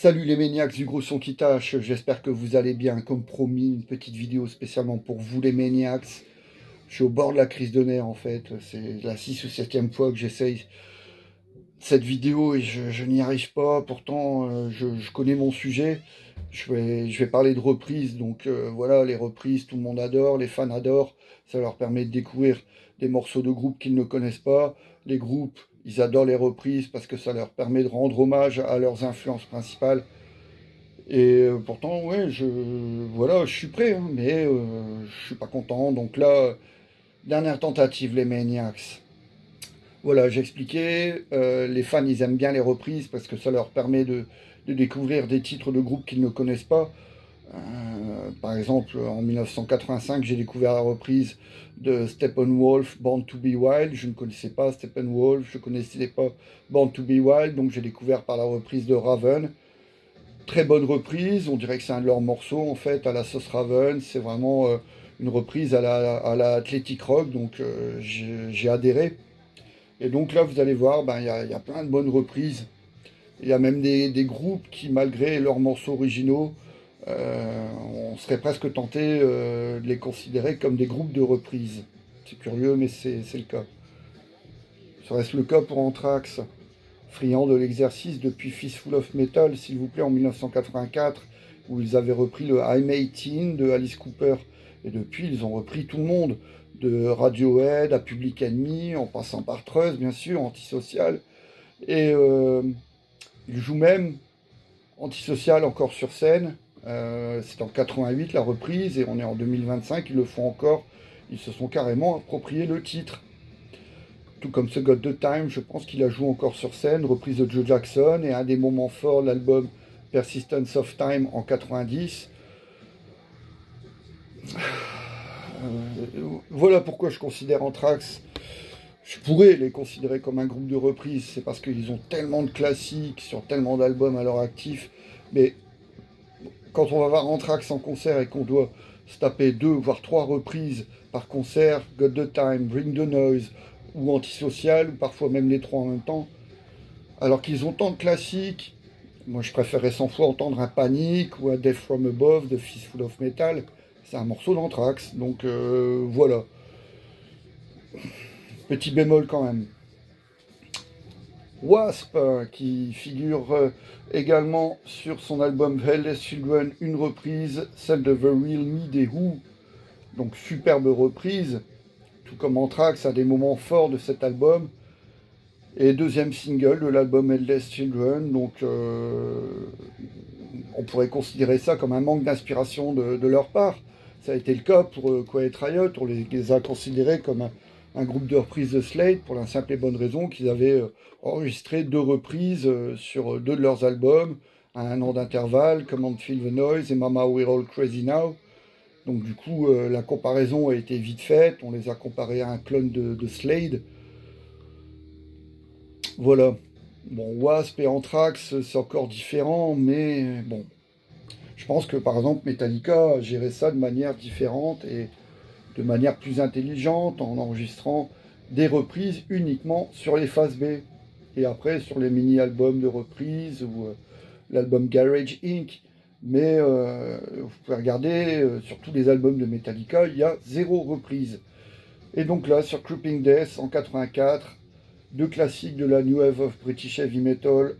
Salut les maniacs du gros son qui tâche, j'espère que vous allez bien. Comme promis, une petite vidéo spécialement pour vous les maniacs. Je suis au bord de la crise de nerfs en fait. C'est la 6 ou 7e fois que j'essaye cette vidéo et je n'y arrive pas. Pourtant, je connais mon sujet. Je vais parler de reprises. Donc voilà, les reprises, tout le monde adore, les fans adorent. Ça leur permet de découvrir des morceaux de groupes qu'ils ne connaissent pas. Les groupes, ils adorent les reprises parce que ça leur permet de rendre hommage à leurs influences principales. Et pourtant, ouais, voilà, je suis prêt, hein, mais je suis pas content. Donc là, dernière tentative, les Maniacs. Voilà, j'expliquais, les fans, ils aiment bien les reprises parce que ça leur permet de découvrir des titres de groupes qu'ils ne connaissent pas. Par exemple, en 1985, j'ai découvert la reprise de Steppenwolf, Born to Be Wild. Je ne connaissais pas Steppenwolf, je ne connaissais pas Born to Be Wild, donc j'ai découvert par la reprise de Raven. Très bonne reprise, on dirait que c'est un de leurs morceaux en fait, à la sauce Raven. C'est vraiment une reprise à la Athletic Rock, donc j'ai adhéré. Et donc là, vous allez voir, ben, y a plein de bonnes reprises. Il y a même des groupes qui, malgré leurs morceaux originaux, on serait presque tenté de les considérer comme des groupes de reprises. C'est curieux, mais c'est le cas. Serait-ce le cas pour Anthrax? Friand de l'exercice depuis Fistful of Metal, s'il vous plaît, en 1984, où ils avaient repris le I'm 18 de Alice Cooper. Et depuis, ils ont repris tout le monde, de Radiohead à Public Enemy, en passant par Trust, bien sûr, Antisocial. Et ils jouent même Antisocial encore sur scène. C'est en 88 la reprise, et on est en 2025, ils le font encore. Ils se sont carrément approprié le titre. Tout comme ce God the Time, je pense qu'il a joué encore sur scène, reprise de Joe Jackson, et un des moments forts de l'album Persistence of Time en 90. Voilà pourquoi je considère Anthrax, je pourrais les considérer comme un groupe de reprise, c'est parce qu'ils ont tellement de classiques sur tellement d'albums à leur actif, mais quand on va voir Anthrax en concert et qu'on doit se taper 2 voire 3 reprises par concert, God the Time, Bring the Noise, ou Antisocial, ou parfois même les 3 en même temps, alors qu'ils ont tant de classiques, moi je préférerais 100 fois entendre un Panic ou un Death from Above de Fistful of Metal. C'est un morceau d'Anthrax, donc voilà. Petit bémol quand même. Wasp, qui figure également sur son album Helpless Children, une reprise, celle de The Real Me des Who. Donc superbe reprise, tout comme Anthrax a des moments forts de cet album. Et deuxième single de l'album Helpless Children, donc on pourrait considérer ça comme un manque d'inspiration de leur part. Ça a été le cas pour Quiet Riot, on les a considérés comme un groupe de reprises de Slade pour la simple et bonne raison qu'ils avaient enregistré 2 reprises sur 2 de leurs albums à un an d'intervalle, Command Feel the Noise et Mama We're All Crazy Now. Donc du coup, la comparaison a été vite faite, on les a comparés à un clone de Slade. Voilà. Bon, Wasp et Anthrax, c'est encore différent, mais bon. Je pense que par exemple Metallica a géré ça de manière différente et de manière plus intelligente en enregistrant des reprises uniquement sur les phases B. Et après sur les mini-albums de reprises ou l'album Garage Inc. Mais vous pouvez regarder, sur tous les albums de Metallica, il y a 0 reprise. Et donc là, sur Creeping Death en 84, 2 classiques de la New Wave of British Heavy Metal,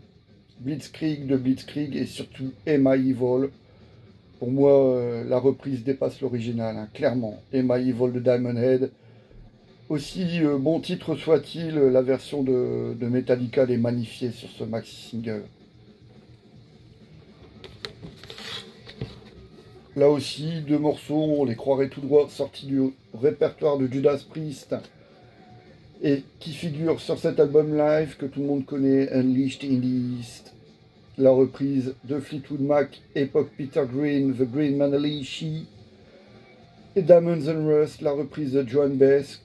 Blitzkrieg de Blitzkrieg et surtout Am I Evil. Pour moi, la reprise dépasse l'original, hein, clairement. Am I Evil de Diamond Head. Aussi bon titre soit-il, la version de Metallica est magnifiée sur ce maxi single. Là aussi, 2 morceaux, on les croirait tout droit sortis du répertoire de Judas Priest et qui figurent sur cet album live que tout le monde connaît, Unleashed in the East. La reprise de Fleetwood Mac, époque Peter Green, The Green Manalishi, et Diamonds and Rust, la reprise de Joan Baez,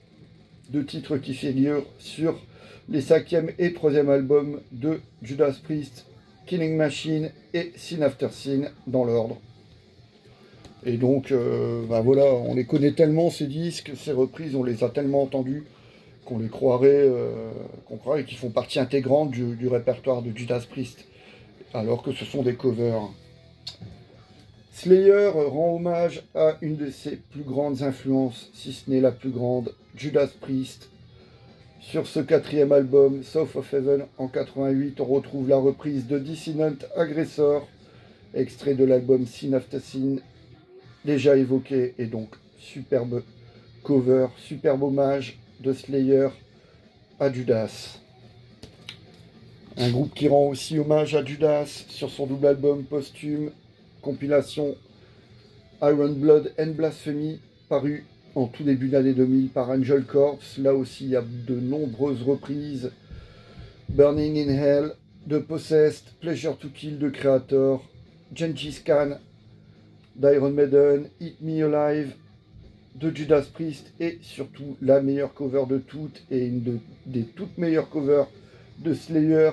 2 titres qui figurent sur les 5e et 3e albums de Judas Priest, Killing Machine et Sin After Sin, dans l'ordre. Et donc, ben voilà, on les connaît tellement ces disques, ces reprises, on les a tellement entendus qu'on les croirait, qu'ils font partie intégrante du répertoire de Judas Priest. alors que ce sont des covers. Slayer rend hommage à une de ses plus grandes influences, si ce n'est la plus grande, Judas Priest. Sur ce quatrième album, South of Heaven, en 88, on retrouve la reprise de Dissonant Aggressor, extrait de l'album Sin After Sin, déjà évoqué, et donc superbe cover, superbe hommage de Slayer à Judas. Un groupe qui rend aussi hommage à Judas sur son double album posthume, compilation Iron Blood and Blasphemy, paru en tout début d'année 2000 par Angel Corpse. Là aussi, il y a de nombreuses reprises. Burning in Hell, de Possessed, Pleasure to Kill de Creator, Gengis Khan d'Iron Maiden, Eat Me Alive de Judas Priest, et surtout la meilleure cover de toutes, et une des toutes meilleures covers de Slayer,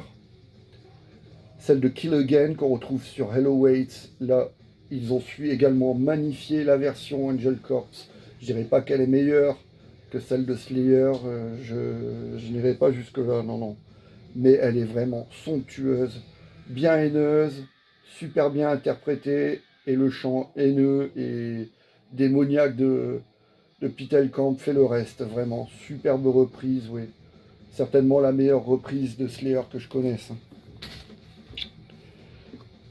celle de Kill Again qu'on retrouve sur Hello Waits. Là, ils ont su également magnifier la version Angel Corpse. Je dirais pas qu'elle est meilleure que celle de Slayer, je n'irai pas jusque là, non, non. Mais elle est vraiment somptueuse, bien haineuse, super bien interprétée, et le chant haineux et démoniaque de Pete Camp fait le reste. Vraiment, superbe reprise, oui. Certainement la meilleure reprise de Slayer que je connaisse.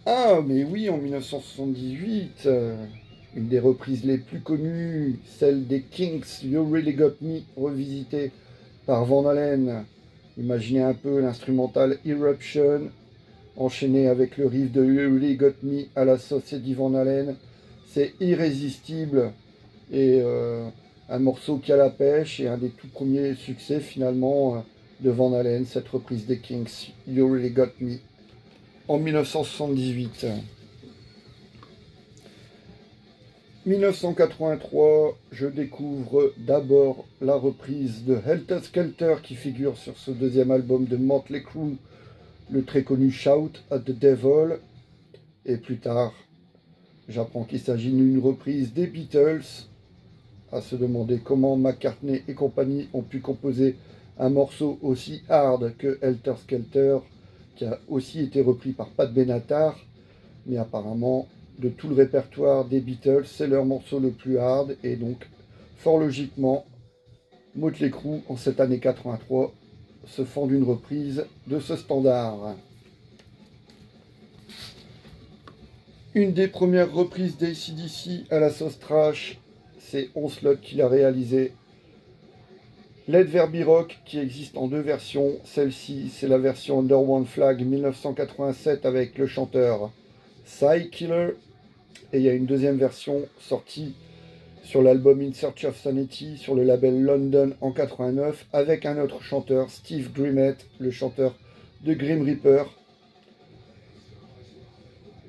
Ah, mais oui, en 1978, une des reprises les plus connues, celle des Kinks, You Really Got Me, revisitée par Van Halen. Imaginez un peu l'instrumental Eruption, enchaîné avec le riff de You Really Got Me à la sauce Eddie Van Halen. C'est irrésistible, et un morceau qui a la pêche, et un des tout premiers succès finalement de Van Halen, cette reprise des Kinks, You Really Got Me, en 1978. 1983, je découvre d'abord la reprise de Helter Skelter qui figure sur ce deuxième album de Motley Crue, le très connu Shout at the Devil. Et plus tard, j'apprends qu'il s'agit d'une reprise des Beatles. À se demander comment McCartney et compagnie ont pu composer un morceau aussi hard que Helter Skelter, qui a aussi été repris par Pat Benatar, mais apparemment, de tout le répertoire des Beatles, c'est leur morceau le plus hard, et donc, fort logiquement, Motley Crue, en cette année 83, se font d'une reprise de ce standard. Une des premières reprises d'AC/DC à la sauce trash, c'est Onslaught qui l'a réalisé. Led Verbi Rock, qui existe en deux versions. Celle-ci, c'est la version Under One Flag 1987 avec le chanteur Psy Killer. Et il y a une deuxième version sortie sur l'album In Search of Sanity sur le label London en 89 avec un autre chanteur, Steve Grimmett, le chanteur de Grim Reaper.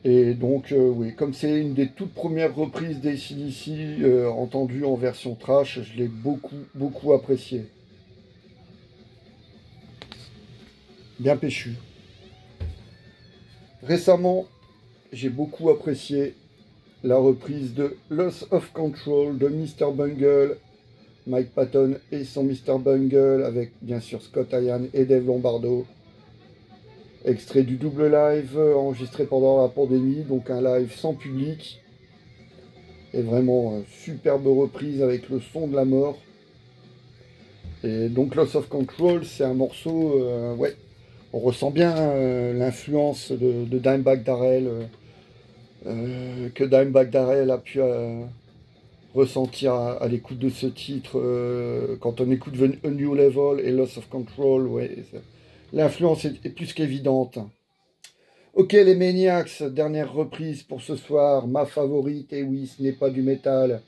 Et donc, oui, comme c'est une des toutes premières reprises d'AC/DC entendue en version trash, je l'ai beaucoup apprécié. Bien péchu. Récemment, j'ai beaucoup apprécié la reprise de Loss of Control de Mr. Bungle, Mike Patton et son Mr. Bungle, avec bien sûr Scott Ian et Dave Lombardo. Extrait du double live enregistré pendant la pandémie, donc un live sans public. Et vraiment superbe reprise avec le son de la mort. Et donc Loss of Control, c'est un morceau, ouais, on ressent bien l'influence de Dimebag Darrell, que Dimebag Darrell a pu ressentir à l'écoute de ce titre, quand on écoute A New Level et Loss of Control, ouais. L'influence est plus qu'évidente. Ok les Maniacs, dernière reprise pour ce soir, ma favorite, et oui, ce n'est pas du métal.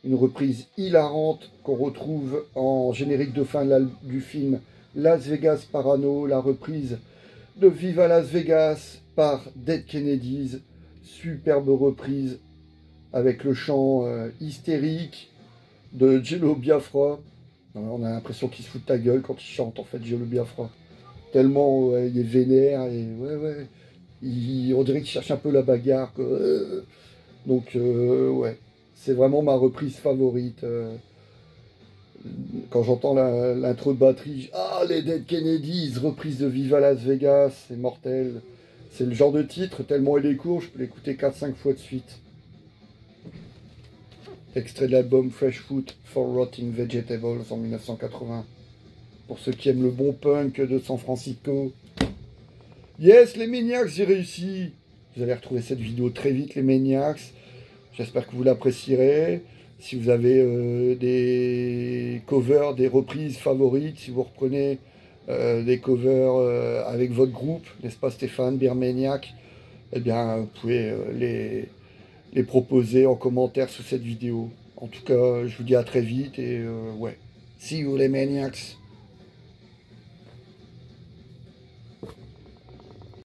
Une reprise hilarante qu'on retrouve en générique de fin du film Las Vegas Parano, la reprise de Viva Las Vegas par Dead Kennedys. Superbe reprise avec le chant hystérique de Jello Biafra. On a l'impression qu'il se fout de ta gueule quand il chante en fait Jello Biafra. Tellement il est vénère et ouais, on dirait qu'il cherche un peu la bagarre. Donc ouais, c'est vraiment ma reprise favorite. Quand j'entends l'intro de batterie, ah les Dead Kennedys, reprise de Viva Las Vegas, c'est mortel. C'est le genre de titre, tellement il est court, je peux l'écouter 4-5 fois de suite. Extrait de l'album Fresh Fruit for Rotting Vegetables en 1980. Pour ceux qui aiment le bon punk de San Francisco. Yes, les Maniacs, j'ai réussi. Vous allez retrouver cette vidéo très vite, les Maniacs. J'espère que vous l'apprécierez. Si vous avez des covers, des reprises favorites, si vous reprenez des covers avec votre groupe, n'est-ce pas Stéphane, Beer Maniac, eh bien, vous pouvez les proposer en commentaire sous cette vidéo. En tout cas, je vous dis à très vite et ouais. See you les Maniacs.